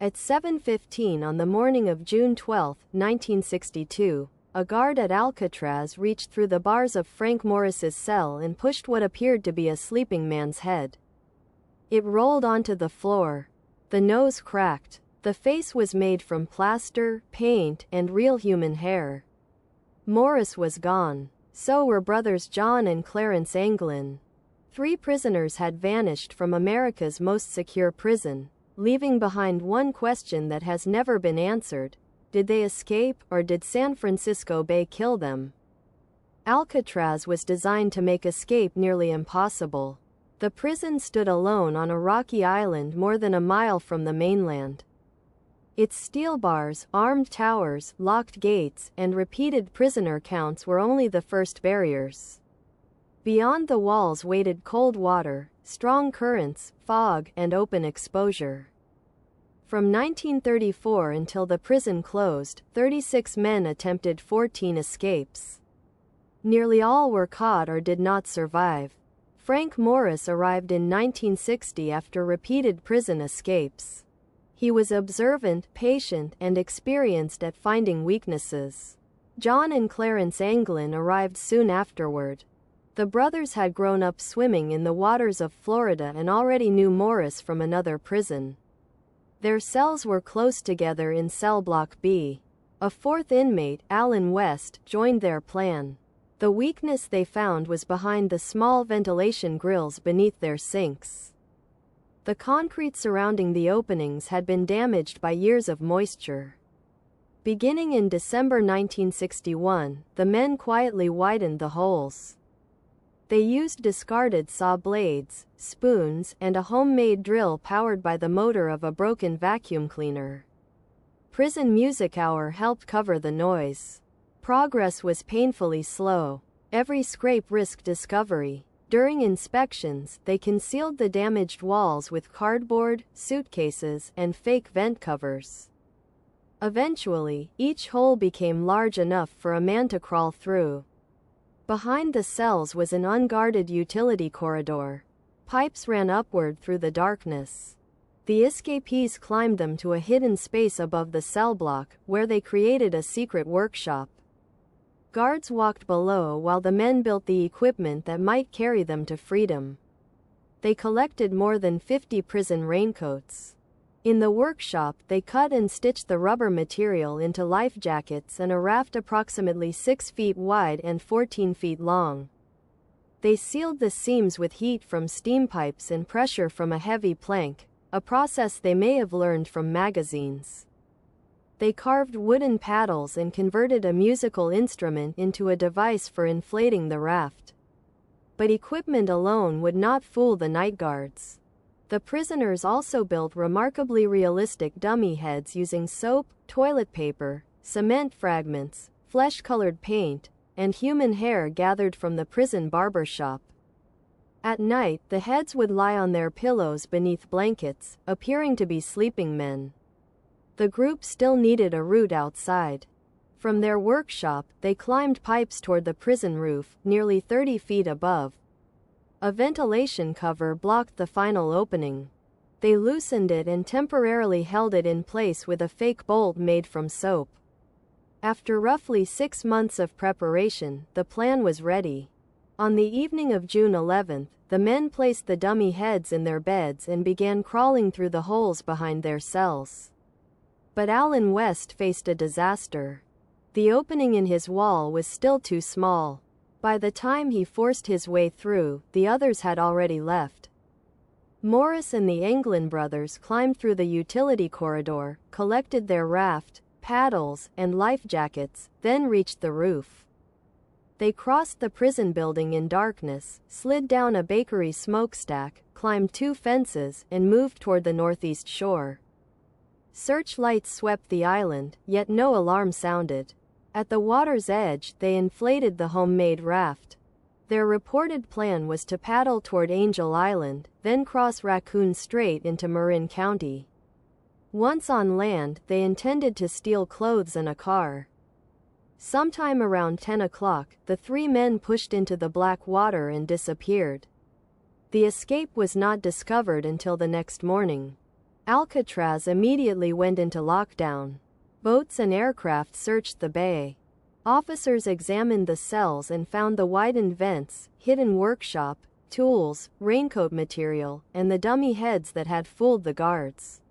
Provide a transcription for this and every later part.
At 7:15 on the morning of June 12, 1962, a guard at Alcatraz reached through the bars of Frank Morris's cell and pushed what appeared to be a sleeping man's head. It rolled onto the floor. The nose cracked. The face was made from plaster, paint, and real human hair. Morris was gone. So were brothers John and Clarence Anglin. 3 prisoners had vanished from America's most secure prison, leaving behind one question that has never been answered. Did they escape, or did San Francisco Bay kill them? Alcatraz was designed to make escape nearly impossible. The prison stood alone on a rocky island more than a mile from the mainland. Its steel bars, armed towers, locked gates, and repeated prisoner counts were only the first barriers. Beyond the walls waited cold water, strong currents, fog, and open exposure. From 1934 until the prison closed, 36 men attempted 14 escapes. Nearly all were caught or did not survive. Frank Morris arrived in 1960 after repeated prison escapes. He was observant, patient, and experienced at finding weaknesses. John and Clarence Anglin arrived soon afterward. The brothers had grown up swimming in the waters of Florida and already knew Morris from another prison. Their cells were close together in cell block B. A 4th inmate, Alan West, joined their plan. The weakness they found was behind the small ventilation grills beneath their sinks. The concrete surrounding the openings had been damaged by years of moisture. Beginning in December 1961, the men quietly widened the holes. They used discarded saw blades, spoons, and a homemade drill powered by the motor of a broken vacuum cleaner. Prison Music Hour helped cover the noise. Progress was painfully slow. Every scrape risked discovery. During inspections, they concealed the damaged walls with cardboard, suitcases, and fake vent covers. Eventually, each hole became large enough for a man to crawl through. Behind the cells was an unguarded utility corridor. Pipes ran upward through the darkness. The escapees climbed them to a hidden space above the cell block, where they created a secret workshop. Guards walked below while the men built the equipment that might carry them to freedom. They collected more than 50 prison raincoats. In the workshop, they cut and stitched the rubber material into life jackets and a raft approximately 6 feet wide and 14 feet long. They sealed the seams with heat from steam pipes and pressure from a heavy plank, a process they may have learned from magazines. They carved wooden paddles and converted a musical instrument into a device for inflating the raft. But equipment alone would not fool the night guards. The prisoners also built remarkably realistic dummy heads using soap, toilet paper, cement fragments, flesh-colored paint, and human hair gathered from the prison barber shop. At night, the heads would lie on their pillows beneath blankets, appearing to be sleeping men. The group still needed a route outside. From their workshop, they climbed pipes toward the prison roof, nearly 30 feet above. A ventilation cover blocked the final opening. They loosened it and temporarily held it in place with a fake bolt made from soap. After roughly 6 months of preparation, the plan was ready. On the evening of June 11th, the men placed the dummy heads in their beds and began crawling through the holes behind their cells. But Alan West faced a disaster. The opening in his wall was still too small. By the time he forced his way through, the others had already left. Morris and the Anglin brothers climbed through the utility corridor, collected their raft, paddles, and life jackets, then reached the roof. They crossed the prison building in darkness, slid down a bakery smokestack, climbed 2 fences, and moved toward the northeast shore. Searchlights swept the island, yet no alarm sounded. At the water's edge, they inflated the homemade raft. Their reported plan was to paddle toward Angel Island, then cross Raccoon Strait into Marin County. Once on land, they intended to steal clothes and a car. Sometime around 10 o'clock, the 3 men pushed into the black water and disappeared. The escape was not discovered until the next morning. Alcatraz immediately went into lockdown. Boats and aircraft searched the bay. Officers examined the cells and found the widened vents, hidden workshop, tools, raincoat material, and the dummy heads that had fooled the guards.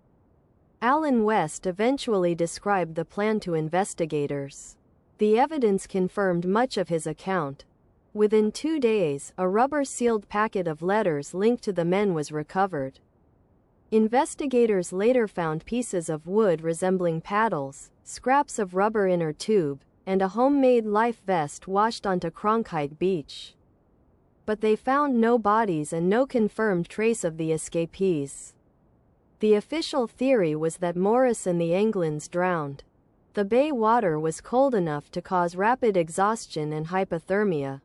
Alan West eventually described the plan to investigators. The evidence confirmed much of his account. Within 2 days, a rubber-sealed packet of letters linked to the men was recovered. Investigators later found pieces of wood resembling paddles, scraps of rubber inner tube, and a homemade life vest washed onto Cronkite Beach. But they found no bodies and no confirmed trace of the escapees. The official theory was that Morris and the Anglins drowned. The bay water was cold enough to cause rapid exhaustion and hypothermia.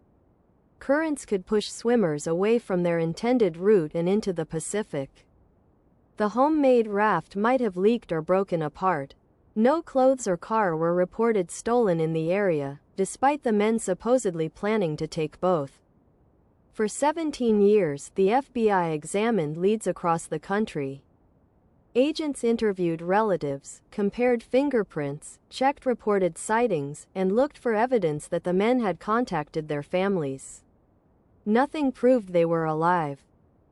Currents could push swimmers away from their intended route and into the Pacific. The homemade raft might have leaked or broken apart. No clothes or car were reported stolen in the area, despite the men supposedly planning to take both. For 17 years, the FBI examined leads across the country. Agents interviewed relatives, compared fingerprints, checked reported sightings, and looked for evidence that the men had contacted their families. Nothing proved they were alive.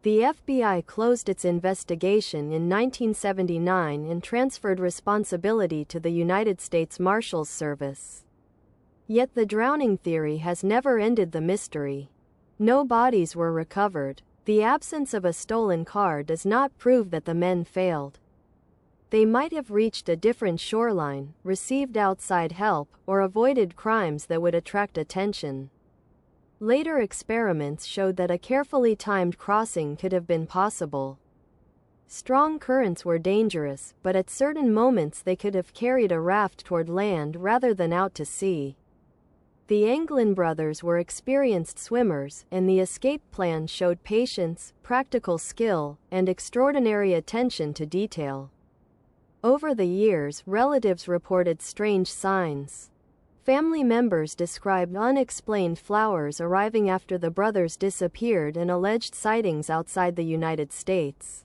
The FBI closed its investigation in 1979 and transferred responsibility to the United States Marshals Service. Yet the drowning theory has never ended the mystery. No bodies were recovered. The absence of a stolen car does not prove that the men failed. They might have reached a different shoreline, received outside help, or avoided crimes that would attract attention. Later experiments showed that a carefully timed crossing could have been possible. Strong currents were dangerous, but at certain moments they could have carried a raft toward land rather than out to sea. The Anglin brothers were experienced swimmers, and the escape plan showed patience, practical skill, and extraordinary attention to detail. Over the years, relatives reported strange signs. Family members described unexplained flowers arriving after the brothers disappeared and alleged sightings outside the United States.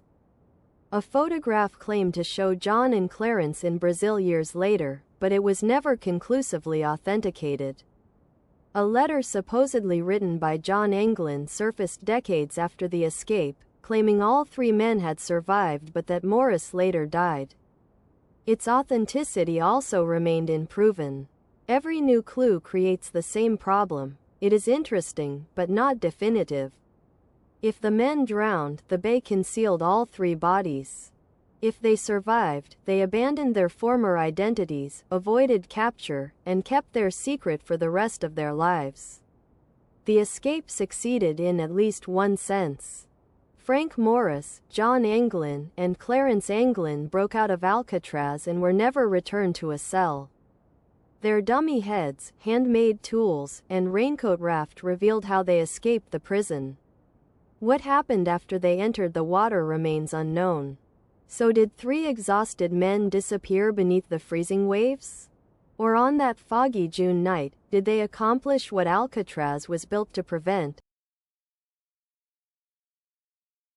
A photograph claimed to show John and Clarence in Brazil years later, but it was never conclusively authenticated. A letter supposedly written by John Anglin surfaced decades after the escape, claiming all 3 men had survived but that Morris later died. Its authenticity also remained unproven. Every new clue creates the same problem. It is interesting, but not definitive. If the men drowned, the bay concealed all 3 bodies. If they survived, they abandoned their former identities, avoided capture, and kept their secret for the rest of their lives. The escape succeeded in at least one sense. Frank Morris, John Anglin, and Clarence Anglin broke out of Alcatraz and were never returned to a cell. Their dummy heads, handmade tools, and raincoat raft revealed how they escaped the prison. What happened after they entered the water remains unknown. So did 3 exhausted men disappear beneath the freezing waves? Or on that foggy June night, did they accomplish what Alcatraz was built to prevent?